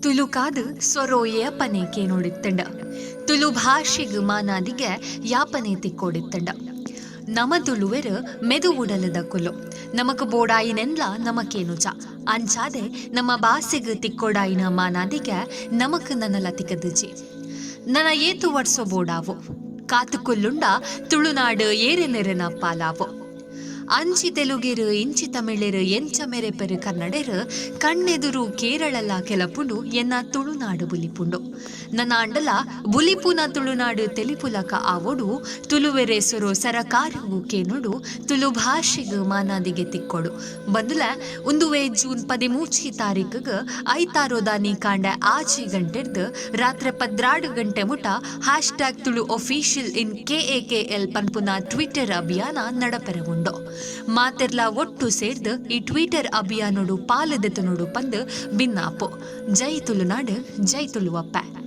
ತುಳುಕಾದು ಸೊರೋಯೆಯ ಪನೇಕೆ ನೋಡಿತ್ತಂಡ ತುಳು ಭಾಷೆಗ್ ಮಾನಾದಿಗೆ ಯಾಪನೆ ತಿಕ್ಕೋಡಿತ್ತಂಡ ನಮ ತುಳುವೆರು ಮೆದು ಉಡಲದ ಕುಲು ನಮಕ್ ಬೋಡಾಯಿನೆನ್ಲ ನಮಕೇನುಜ ಅಂಚಾದೆ ನಮ್ಮ ಭಾಷೆಗ್ ತಿಕ್ಕೋಡಾಯಿನ ಮಾನಾದಿಗೆ ನಮಕ್ ನನಲ ತಿಕ್ಕದಿಜಿ ನನ ಏತು ವರ್ಸೋ ಬೋಡಾವು ಕಾತುಕೊಲ್ಲುಂಡ ತುಳುನಾಡು ಏರೆ ನೆರೆನ ಪಾಲಾವು ಅಂಚಿ ತೆಲುಗಿರು ಇಂಚಿ ತಮಿಳೆರು ಎಂಚ ಮೆರೆಪೆರು ಕನ್ನಡೆರು ಕಣ್ಣೆದುರು ಕೇರಳಲ ಕೆಲಪುಂಡು ಎನ್ನ ತುಳುನಾಡು ಬುಲಿಪುಂಡು ನನ್ನ ಅಂಡಲ ಬುಲಿಪುನ ತುಳುನಾಡು ತೆಲಿಪುಲಕ ಆವೋಡು ತುಳುವೆರೆ ಸೊರೋ ಸರಕಾರವು ಕೇನುಡು ತುಳು ಭಾಷೆಗ್ ಮಾನಾದಿಗೆ ತಿಕ್ಕೊಡು ಬಂದುಲ ಉಂದುವೆ ಜೂನ್ 13 ತಾರೀಖಿಗ್ ಐತಾರೋದಾನಿ ಕಾಂಡ ಆಚಿ ಗಂಟೆರ್ದು ರಾತ್ರಿ 12 ಗಂಟೆ ಮುಟ ಹ್ಯಾಶ್ಟ್ಯಾಗ್ ತುಳು ಒಫಿಷಿಯಲ್ ಇನ್ KAKL ಪನ್ಪುನ ಟ್ವಿಟರ್ ಅಭಿಯಾನ ನಡಪೆರವುಂಡು ಮಾತೆರ್ಲ ಒಟ್ಟು ಸೇರ್ದು ಈ ಟ್ವಿಟರ್ ಅಭಿಯಾನೋಡು ಪಾಲದೆತನೋಡು ಪಂದು ಬಿನ್ನಾಪು ಜೈ ತುಳುನಾಡು ಜೈ ತುಳುವಪ್ಪ.